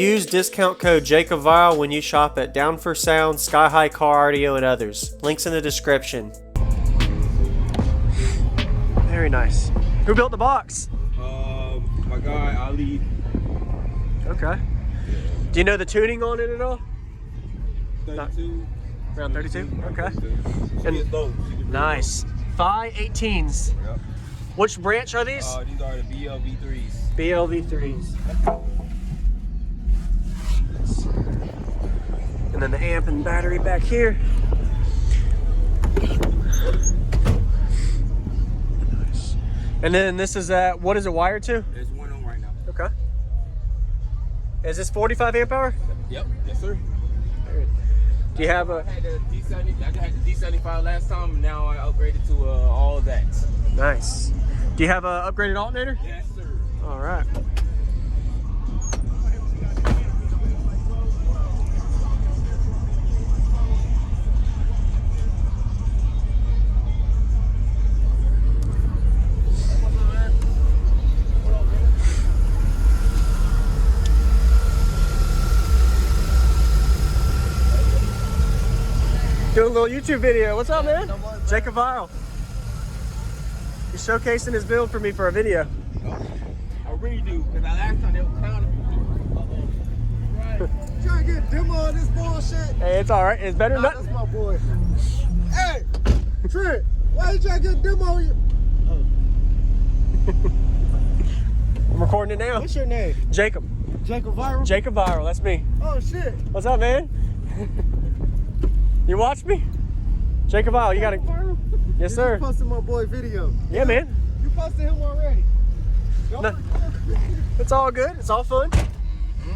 Use discount code JACOBVILE when you shop at Down for Sound, Sky High Car Audio, and others. Links in the description. Very nice. Who built the box? My guy Ali. Okay. Do you know the tuning on it at all? 32. Around 32? Okay. 32. And nice. 518s. Yep. Which branch are these? These are the BLV3s. BLV3s. And then the amp and battery back here. Nice. And then this is what is it wired to? There's one on right now. Okay. Is this 45 amp hour? Yep. Yes, sir. Do you have a? I had the D75 last time, and now I upgraded to all of that. Nice. Do you have a upgraded alternator? Yes, sir. All right. Doing a little YouTube video. What's up, man? Jacob Viral. He's showcasing his build for me for a video. I really do, because last time they were clowning me. Right. Trying to get a demo of this bullshit. Hey, it's all right. It's better than That's nothing. my boy. Hey, Trent, why you trying to get a demo of you? I'm recording it now. What's your name? Jacob. Jacob Viral? Jacob Viral. That's me. Oh, shit. What's up, man? You watch me? Jacob Viral, you got it. Viral? Yes, You sir. just posted my boy video. Yeah, man. You posted him already. No. It's all good. It's all fun.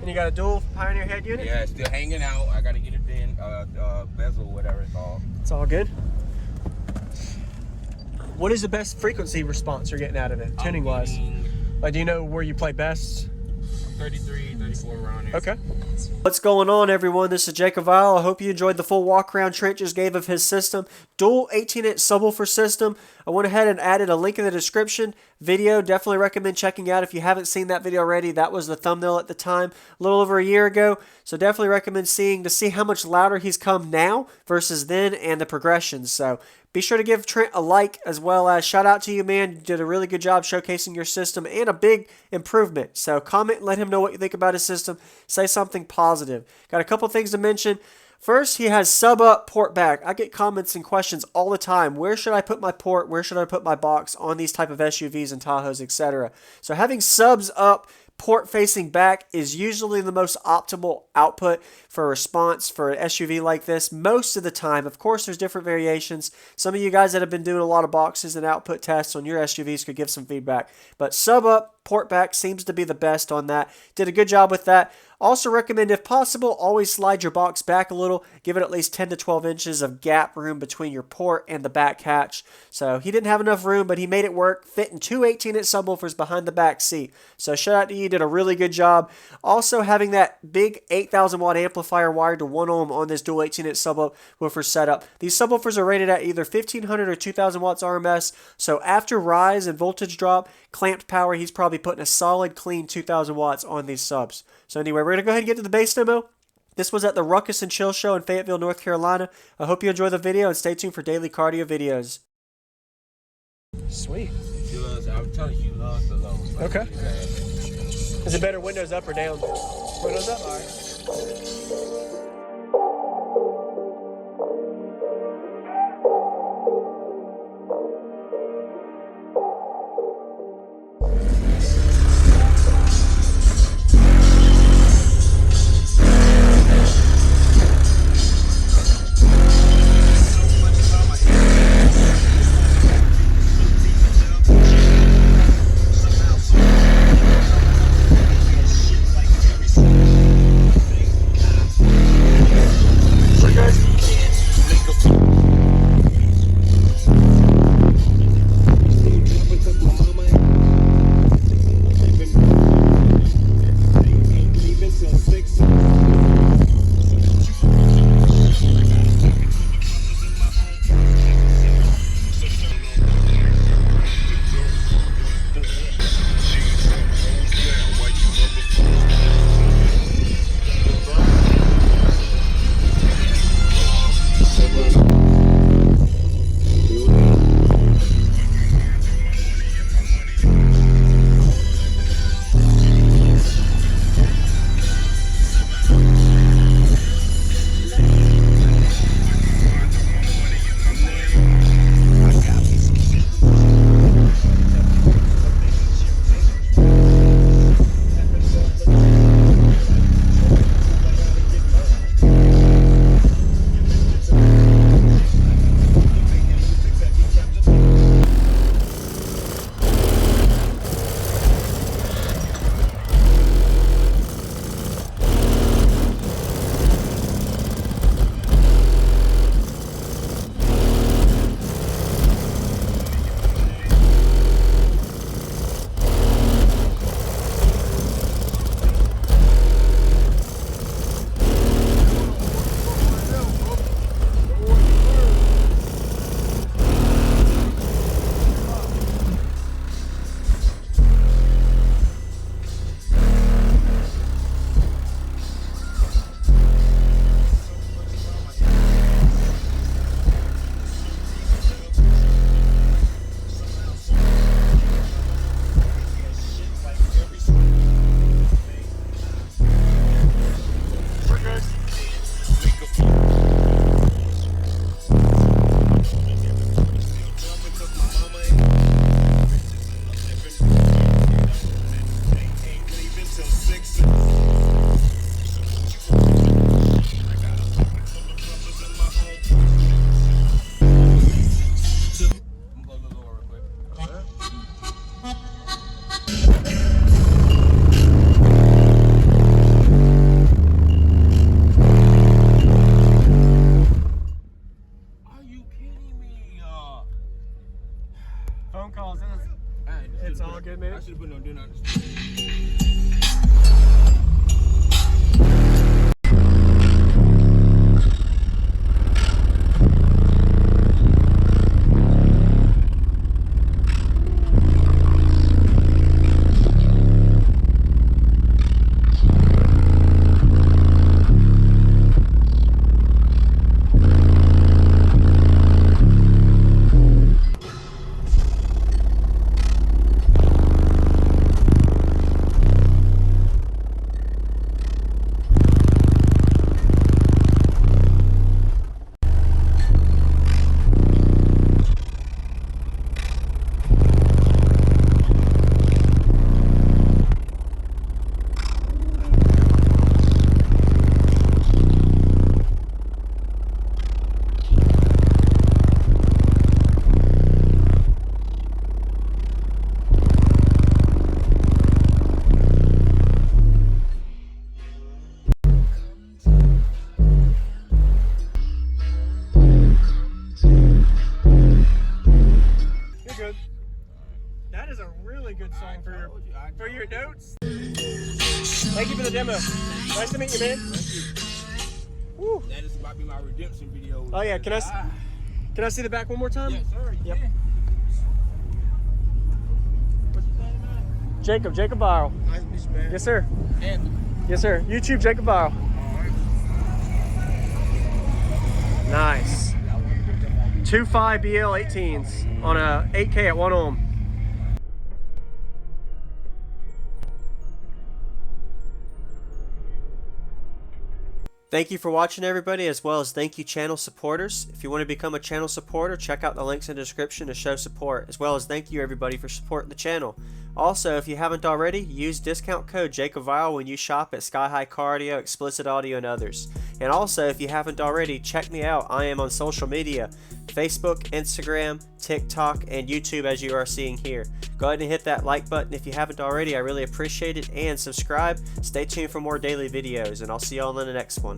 And you got a dual Pioneer head unit? Yeah, it's still hanging out. I got to get it in, bezel, whatever it's called. It's all good. What is the best frequency response you're getting out of it, tuning wise? Like, do you know where you play best? 33, 34 around here. Okay. What's going on, everyone? This is Jacob Viral. I hope you enjoyed the full walk around Trent just gave of his system. Dual 18-inch subwoofer system. I went ahead and added a link in the description. Video, definitely recommend checking out if you haven't seen that video already. That was the thumbnail at the time, a little over a year ago. So definitely recommend seeing to see how much louder he's come now versus then and the progressions. So be sure to give Trent a like, as well as shout out to you, man. You did a really good job showcasing your system and a big improvement. So comment and let him know what you think about his system. Say something positive. Got a couple things to mention. First, he has sub up, port back. I get comments and questions all the time. Where should I put my port? Where should I put my box on these type of SUVs and Tahoes, etc.? So having subs up, port facing back is usually the most optimal output for a response for an SUV like this most of the time. Of course, there's different variations. Some of you guys that have been doing a lot of boxes and output tests on your SUVs could give some feedback. But sub up, port back seems to be the best on that. Did a good job with that. Also recommend, if possible, always slide your box back a little. Give it at least 10 to 12 inches of gap room between your port and the back hatch. So he didn't have enough room, but he made it work, fitting two 18-inch subwoofers behind the back seat. So shout out to you, did a really good job. Also having that big 8,000 watt amplifier wired to 1 ohm on this dual 18-inch subwoofer setup. These subwoofers are rated at either 1,500 or 2,000 watts RMS. So after rise and voltage drop, clamped power, he's probably putting a solid, clean 2,000 watts on these subs. So anyway, we're going to go ahead and get to the base demo. This was at the Ruckus and Chill Show in Fayetteville, North Carolina. I hope you enjoy the video and stay tuned for daily cardio videos. Sweet. She loves, I'm telling you, she loves the low. Okay. Is it better windows up or down? Windows up? All right. good, man. I should have put no do not. That is a really good song for your notes. Thank you for the demo. Nice to meet you, man. Woo. That is about to be my redemption video. Oh yeah, can I see the back one more time? Yes, sir. Yep. Yeah. What's your name, man? Jacob Viral. Nice to meet you, man. Yes, sir. Anthony. Yes, sir. YouTube Jacob Viral. Nice. 2.5 BL 18s on a 8K at 1 ohm. Thank you for watching, everybody, as well as thank you channel supporters. If you want to become a channel supporter, check out the links in the description to show support, as well as thank you everybody for supporting the channel. Also, if you haven't already, use discount code JACOBVILE when you shop at Sky High Cardio, Explicit Audio, and others. And also, if you haven't already, check me out. I am on social media, Facebook, Instagram, TikTok, and YouTube, as you are seeing here. Go ahead and hit that like button if you haven't already. I really appreciate it. And subscribe. Stay tuned for more daily videos, and I'll see y'all in the next one.